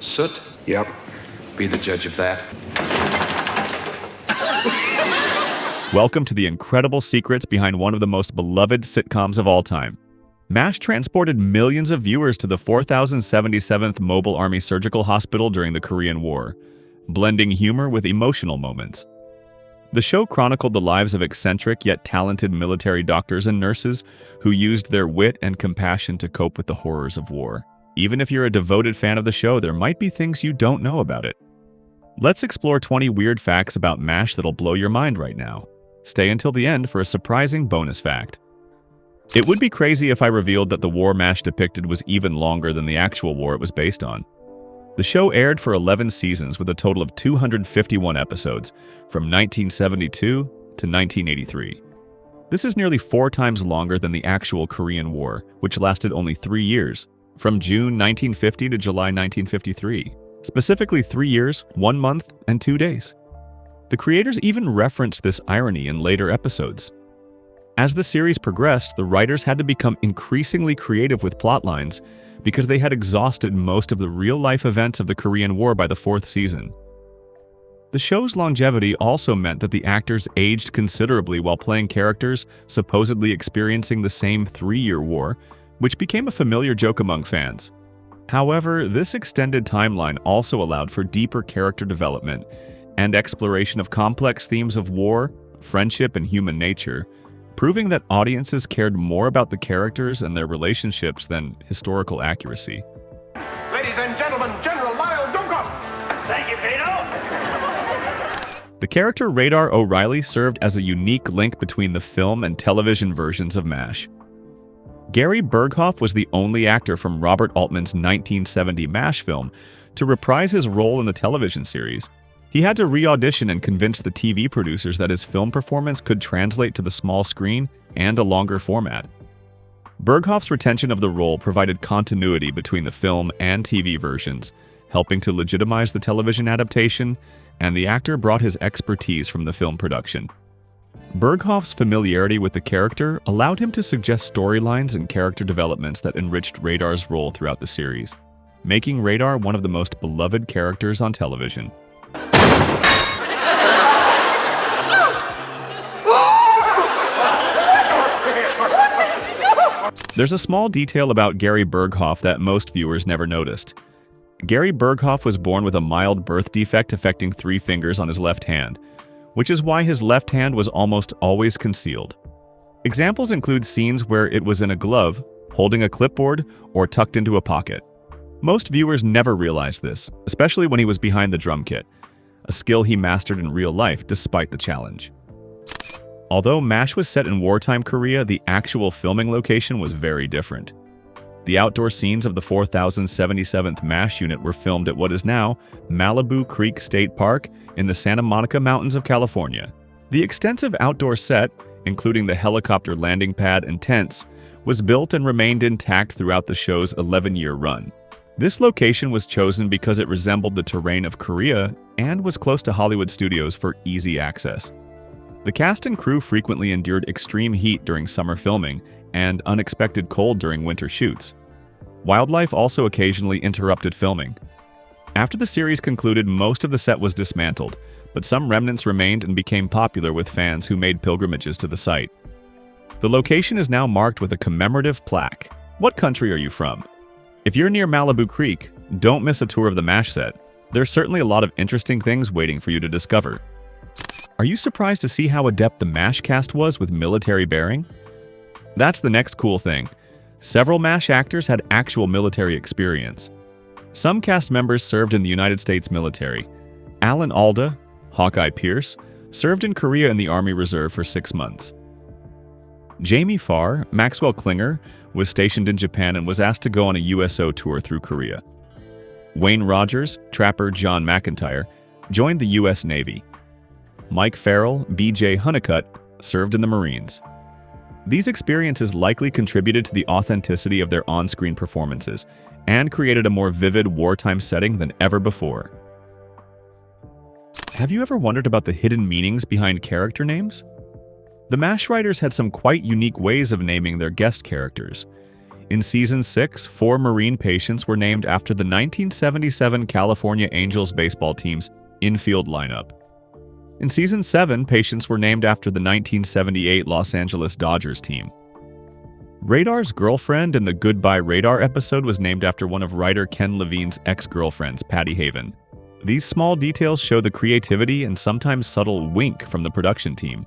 Soot? Yep. Be the judge of that. Welcome to the incredible secrets behind one of the most beloved sitcoms of all time. MASH transported millions of viewers to the 4077th Mobile Army Surgical Hospital during the Korean War, blending humor with emotional moments. The show chronicled the lives of eccentric yet talented military doctors and nurses who used their wit and compassion to cope with the horrors of war. Even if you're a devoted fan of the show, there might be things you don't know about it. Let's explore 20 weird facts about MASH that'll blow your mind right now. Stay until the end for a surprising bonus fact. It would be crazy if I revealed that the war MASH depicted was even longer than the actual war it was based on. The show aired for 11 seasons with a total of 251 episodes, from 1972 to 1983. This is nearly 4 times longer than the actual Korean War, which lasted only 3 years, from June 1950 to July 1953. Specifically 3 years, 1 month, and 2 days. The creators even referenced this irony in later episodes. As the series progressed, the writers had to become increasingly creative with plotlines because they had exhausted most of the real-life events of the Korean War by the 4th season. The show's longevity also meant that the actors aged considerably while playing characters supposedly experiencing the same 3-year war, which became a familiar joke among fans. However, this extended timeline also allowed for deeper character development and exploration of complex themes of war, friendship, and human nature, proving that audiences cared more about the characters and their relationships than historical accuracy. Ladies and gentlemen, General Lyle Duncombe! Thank you, Kato! The character Radar O'Reilly served as a unique link between the film and television versions of MASH. Gary Berghoff was the only actor from Robert Altman's 1970 MASH film to reprise his role in the television series. He had to re-audition and convince the TV producers that his film performance could translate to the small screen and a longer format. Berghoff's retention of the role provided continuity between the film and TV versions, helping to legitimize the television adaptation, and the actor brought his expertise from the film production. Berghoff's familiarity with the character allowed him to suggest storylines and character developments that enriched Radar's role throughout the series, making Radar one of the most beloved characters on television. There's a small detail about Gary Berghoff that most viewers never noticed. Gary Berghoff was born with a mild birth defect affecting 3 fingers on his left hand, which is why his left hand was almost always concealed. Examples include scenes where it was in a glove, holding a clipboard, or tucked into a pocket. Most viewers never realized this, especially when he was behind the drum kit, a skill he mastered in real life despite the challenge. Although MASH was set in wartime Korea, the actual filming location was very different. The outdoor scenes of the 4077th MASH unit were filmed at what is now Malibu Creek State Park in the Santa Monica Mountains of California. The extensive outdoor set, including the helicopter landing pad and tents, was built and remained intact throughout the show's 11-year run. This location was chosen because it resembled the terrain of Korea and was close to Hollywood studios for easy access. The cast and crew frequently endured extreme heat during summer filming and unexpected cold during winter shoots. Wildlife also occasionally interrupted filming. After the series concluded, most of the set was dismantled, but some remnants remained and became popular with fans who made pilgrimages to the site. The location is now marked with a commemorative plaque. What country are you from? If you're near Malibu Creek, don't miss a tour of the MASH set. There's certainly a lot of interesting things waiting for you to discover. Are you surprised to see how adept the MASH cast was with military bearing? That's the next cool thing. Several MASH actors had actual military experience. Some cast members served in the United States military. Alan Alda, Hawkeye Pierce, served in Korea in the Army Reserve for 6 months. Jamie Farr, Maxwell Klinger, was stationed in Japan and was asked to go on a USO tour through Korea. Wayne Rogers, trapper John McIntyre, joined the U.S. Navy. Mike Farrell, B.J. Honeycutt, served in the Marines. These experiences likely contributed to the authenticity of their on-screen performances and created a more vivid wartime setting than ever before. Have you ever wondered about the hidden meanings behind character names? The MASH writers had some quite unique ways of naming their guest characters. In Season 6, 4 Marine patients were named after the 1977 California Angels baseball team's infield lineup. In Season 7, patients were named after the 1978 Los Angeles Dodgers team. Radar's girlfriend in the Goodbye Radar episode was named after one of writer Ken Levine's ex-girlfriends, Patty Haven. These small details show the creativity and sometimes subtle wink from the production team.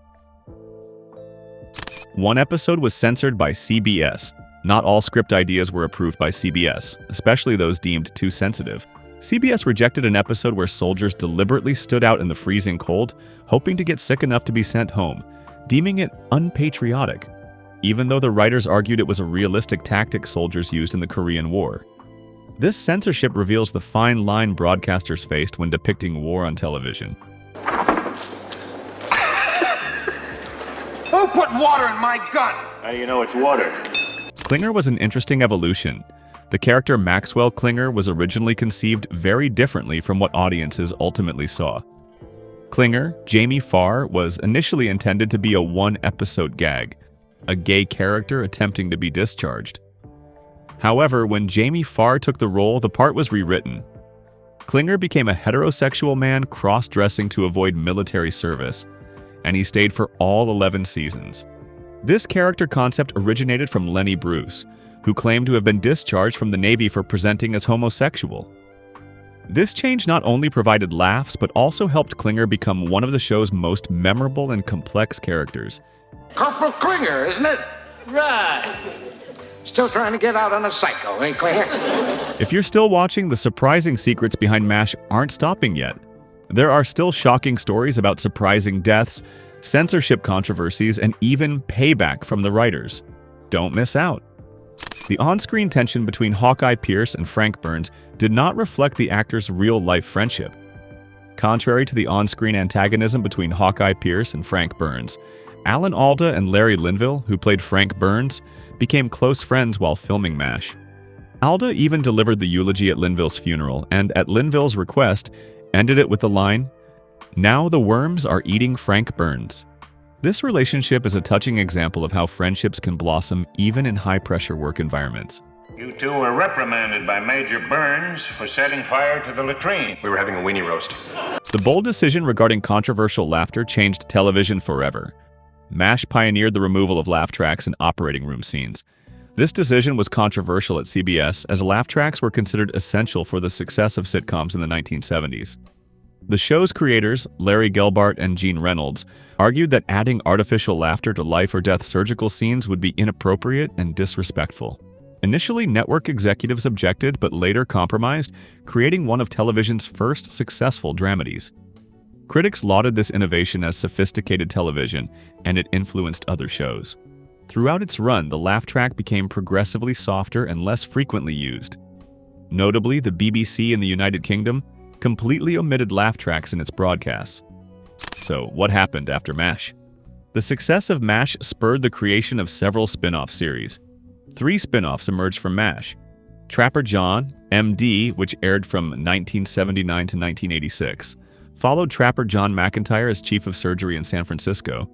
One episode was censored by CBS. Not all script ideas were approved by CBS, especially those deemed too sensitive. CBS rejected an episode where soldiers deliberately stood out in the freezing cold, hoping to get sick enough to be sent home, deeming it unpatriotic, even though the writers argued it was a realistic tactic soldiers used in the Korean War. This censorship reveals the fine line broadcasters faced when depicting war on television. Who put water in my gun? How do you know it's water? Klinger was an interesting evolution. The character Maxwell Klinger was originally conceived very differently from what audiences ultimately saw. Klinger, Jamie Farr, was initially intended to be a one-episode gag, a gay character attempting to be discharged. However, when Jamie Farr took the role, the part was rewritten. Klinger became a heterosexual man cross-dressing to avoid military service, and he stayed for all 11 seasons. This character concept originated from Lenny Bruce, who claimed to have been discharged from the Navy for presenting as homosexual. This change not only provided laughs, but also helped Klinger become one of the show's most memorable and complex characters. Corporal Klinger, isn't it? Right. Still trying to get out on a psycho, ain't Klinger? If you're still watching, the surprising secrets behind MASH aren't stopping yet. There are still shocking stories about surprising deaths, censorship controversies, and even payback from the writers. Don't miss out. The on-screen tension between Hawkeye Pierce and Frank Burns did not reflect the actors' real-life friendship. Contrary to the on-screen antagonism between Hawkeye Pierce and Frank Burns, Alan Alda and Larry Linville, who played Frank Burns, became close friends while filming MASH. Alda even delivered the eulogy at Linville's funeral, and at Linville's request, ended it with the line, "Now the worms are eating Frank Burns." This relationship is a touching example of how friendships can blossom even in high-pressure work environments. You two were reprimanded by Major Burns for setting fire to the latrine. We were having a weenie roast. The bold decision regarding controversial laughter changed television forever. MASH pioneered the removal of laugh tracks in operating room scenes. This decision was controversial at CBS, as laugh tracks were considered essential for the success of sitcoms in the 1970s. The show's creators, Larry Gelbart and Gene Reynolds, argued that adding artificial laughter to life-or-death surgical scenes would be inappropriate and disrespectful. Initially, network executives objected, but later compromised, creating one of television's first successful dramedies. Critics lauded this innovation as sophisticated television, and it influenced other shows. Throughout its run, the laugh track became progressively softer and less frequently used. Notably, the BBC in the United Kingdom completely omitted laugh tracks in its broadcasts. So, what happened after MASH? The success of MASH spurred the creation of several spin-off series. 3 spin-offs emerged from MASH. Trapper John, MD, which aired from 1979 to 1986, followed Trapper John McIntyre as Chief of Surgery in San Francisco,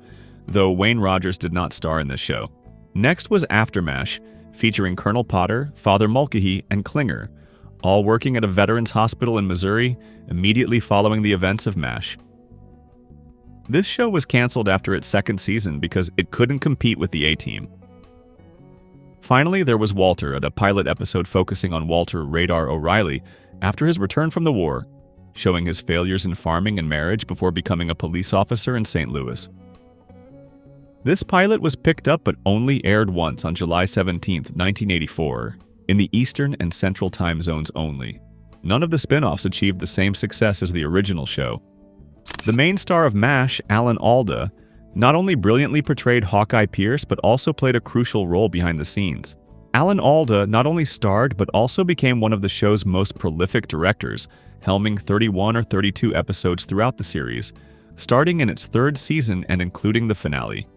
though Wayne Rogers did not star in this show. Next was After MASH, featuring Colonel Potter, Father Mulcahy, and Klinger, all working at a veterans hospital in Missouri immediately following the events of MASH. This show was canceled after its second season because it couldn't compete with the A-Team. Finally, there was Walter, at a pilot episode focusing on Walter Radar O'Reilly after his return from the war, showing his failures in farming and marriage before becoming a police officer in St. Louis. This pilot was picked up but only aired once on July 17, 1984, in the Eastern and Central time zones only. None of the spin-offs achieved the same success as the original show. The main star of MASH, Alan Alda, not only brilliantly portrayed Hawkeye Pierce but also played a crucial role behind the scenes. Alan Alda not only starred but also became one of the show's most prolific directors, helming 31 or 32 episodes throughout the series, starting in its 3rd season and including the finale.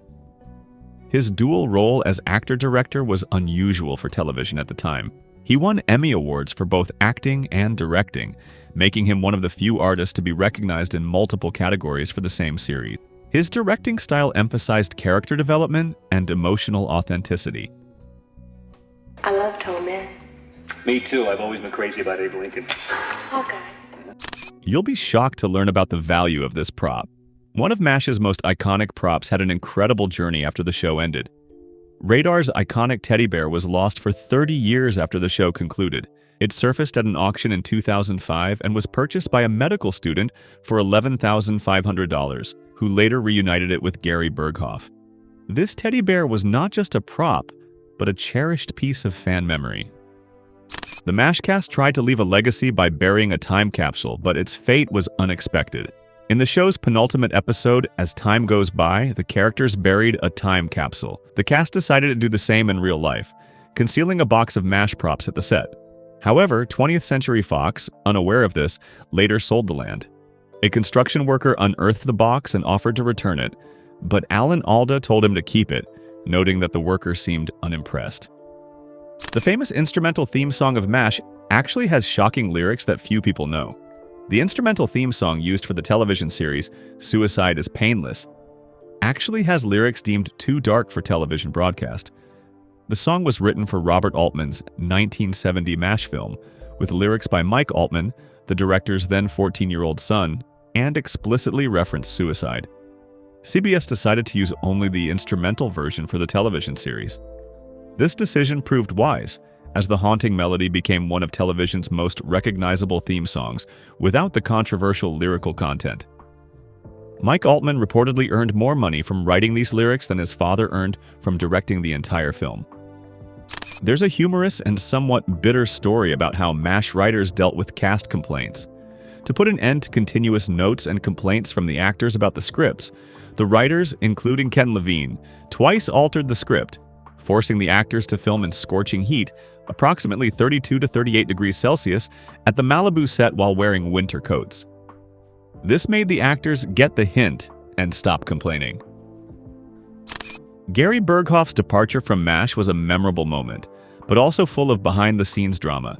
His dual role as actor-director was unusual for television at the time. He won Emmy Awards for both acting and directing, making him one of the few artists to be recognized in multiple categories for the same series. His directing style emphasized character development and emotional authenticity. I love tall men. Me too. I've always been crazy about Abe Lincoln. Hawkeye. You'll be shocked to learn about the value of this prop. One of MASH's most iconic props had an incredible journey after the show ended. Radar's iconic teddy bear was lost for 30 years after the show concluded. It surfaced at an auction in 2005 and was purchased by a medical student for $11,500, who later reunited it with Gary Berghoff. This teddy bear was not just a prop, but a cherished piece of fan memory. The MASH cast tried to leave a legacy by burying a time capsule, but its fate was unexpected. In the show's penultimate episode, As Time Goes By, the characters buried a time capsule. The cast decided to do the same in real life, concealing a box of MASH props at the set. However, 20th Century Fox, unaware of this, later sold the land. A construction worker unearthed the box and offered to return it, but Alda told him to keep it, noting that the worker seemed unimpressed. The famous instrumental theme song of MASH actually has shocking lyrics that few people know. The instrumental theme song used for the television series, Suicide is Painless, actually has lyrics deemed too dark for television broadcast. The song was written for Robert Altman's 1970 MASH film, with lyrics by Mike Altman, the director's then 14-year-old son, and explicitly referenced suicide. CBS decided to use only the instrumental version for the television series. This decision proved wise, as the haunting melody became one of television's most recognizable theme songs, without the controversial lyrical content. Mike Altman reportedly earned more money from writing these lyrics than his father earned from directing the entire film. There's a humorous and somewhat bitter story about how MASH writers dealt with cast complaints. To put an end to continuous notes and complaints from the actors about the scripts, the writers, including Ken Levine, twice altered the script, forcing the actors to film in scorching heat, approximately 32 to 38 degrees Celsius, at the Malibu set while wearing winter coats. This made the actors get the hint and stop complaining. Gary Berghoff's departure from MASH was a memorable moment, but also full of behind-the-scenes drama.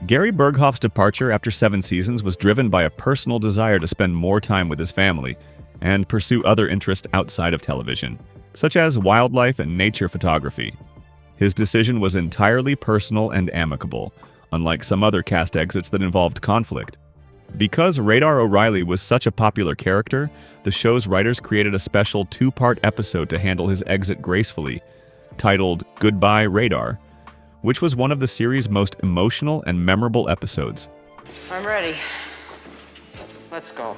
Gary Berghoff's departure after 7 seasons was driven by a personal desire to spend more time with his family and pursue other interests outside of television, such as wildlife and nature photography. His decision was entirely personal and amicable, unlike some other cast exits that involved conflict. Because Radar O'Reilly was such a popular character, the show's writers created a special 2-part episode to handle his exit gracefully, titled Goodbye Radar, which was one of the series' most emotional and memorable episodes. I'm ready. Let's go.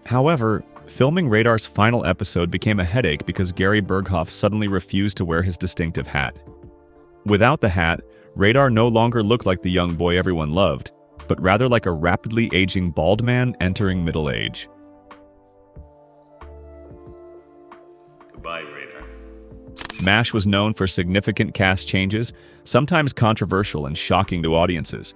However, filming Radar's final episode became a headache because Gary Berghoff suddenly refused to wear his distinctive hat. Without the hat, Radar no longer looked like the young boy everyone loved, but rather like a rapidly aging bald man entering middle age. Goodbye, Radar. MASH was known for significant cast changes, sometimes controversial and shocking to audiences.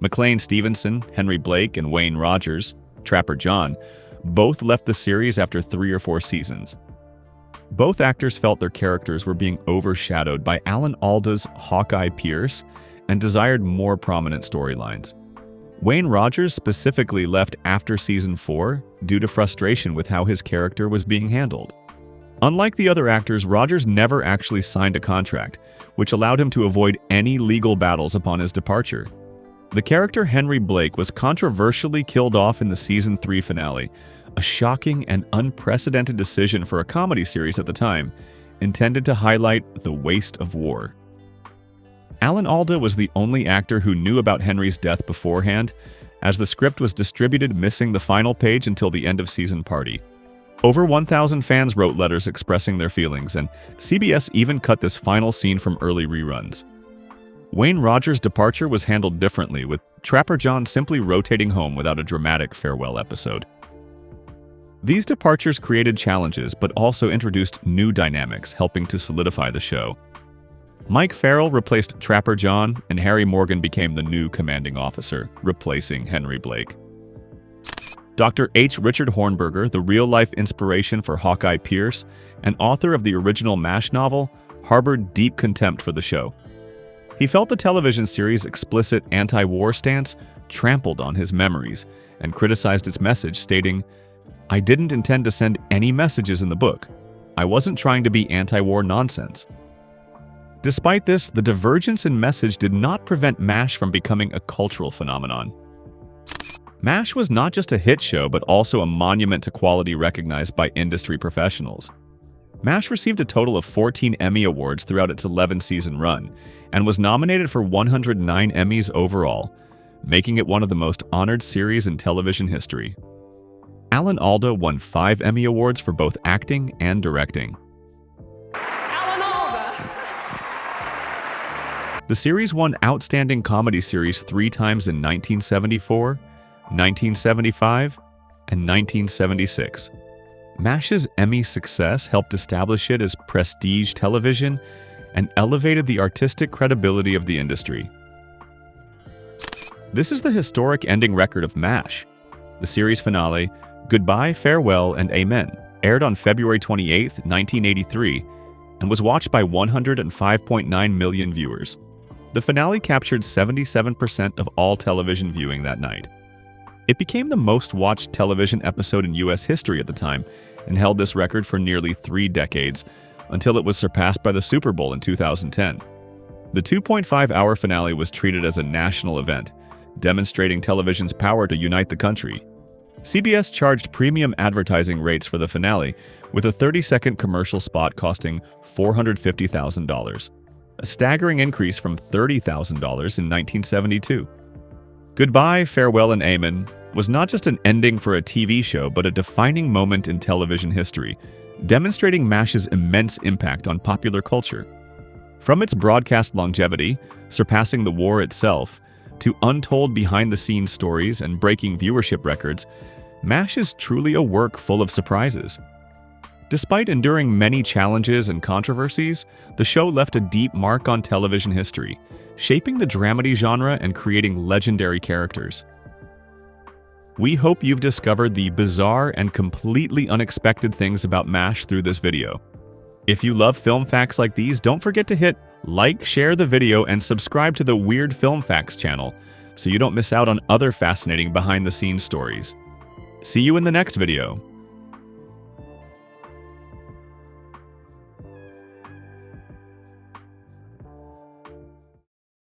McLean Stevenson, Henry Blake, and Wayne Rogers, Trapper John, both left the series after 3 or 4 seasons. Both actors felt their characters were being overshadowed by Alan Alda's Hawkeye Pierce and desired more prominent storylines. Wayne Rogers specifically left after season 4 due to frustration with how his character was being handled. Unlike the other actors, Rogers never actually signed a contract, which allowed him to avoid any legal battles upon his departure. The character Henry Blake was controversially killed off in the season 3 finale, a shocking and unprecedented decision for a comedy series at the time, intended to highlight the waste of war. Alan Alda was the only actor who knew about Henry's death beforehand, as the script was distributed missing the final page until the end of season party. Over 1,000 fans wrote letters expressing their feelings, and CBS even cut this final scene from early reruns. Wayne Rogers' departure was handled differently, with Trapper John simply rotating home without a dramatic farewell episode. These departures created challenges, but also introduced new dynamics, helping to solidify the show. Mike Farrell replaced Trapper John, and Harry Morgan became the new commanding officer, replacing Henry Blake. Dr. H. Richard Hornberger, the real-life inspiration for Hawkeye Pierce and author of the original MASH novel, harbored deep contempt for the show. He felt the television series' explicit anti-war stance trampled on his memories and criticized its message, stating, "I didn't intend to send any messages in the book. I wasn't trying to be anti-war nonsense." Despite this, the divergence in message did not prevent MASH from becoming a cultural phenomenon. MASH was not just a hit show, but also a monument to quality recognized by industry professionals. MASH received a total of 14 Emmy Awards throughout its 11-season run, and was nominated for 109 Emmys overall, making it one of the most honored series in television history. Alda won 5 Emmy Awards for both acting and directing. The series won Outstanding Comedy Series 3 times in 1974, 1975, and 1976. MASH's Emmy success helped establish it as prestige television and elevated the artistic credibility of the industry. This is the historic ending record of MASH. The series finale, Goodbye, Farewell, and Amen, aired on February 28, 1983, and was watched by 105.9 million viewers. The finale captured 77% of all television viewing that night. It became the most-watched television episode in U.S. history at the time and held this record for nearly 3 decades, until it was surpassed by the Super Bowl in 2010. The 2.5-hour finale was treated as a national event, demonstrating television's power to unite the country. CBS charged premium advertising rates for the finale, with a 30-second commercial spot costing $450,000, a staggering increase from $30,000 in 1972. Goodbye, Farewell, and Amen was not just an ending for a TV show, but a defining moment in television history, demonstrating MASH's immense impact on popular culture. From its broadcast longevity, surpassing the war itself, to untold behind-the-scenes stories and breaking viewership records, MASH is truly a work full of surprises. Despite enduring many challenges and controversies, the show left a deep mark on television history, shaping the dramedy genre and creating legendary characters. We hope you've discovered the bizarre and completely unexpected things about MASH through this video. If you love film facts like these, don't forget to hit like, share the video, and subscribe to the Weird Film Facts channel so you don't miss out on other fascinating behind-the-scenes stories. See you in the next video.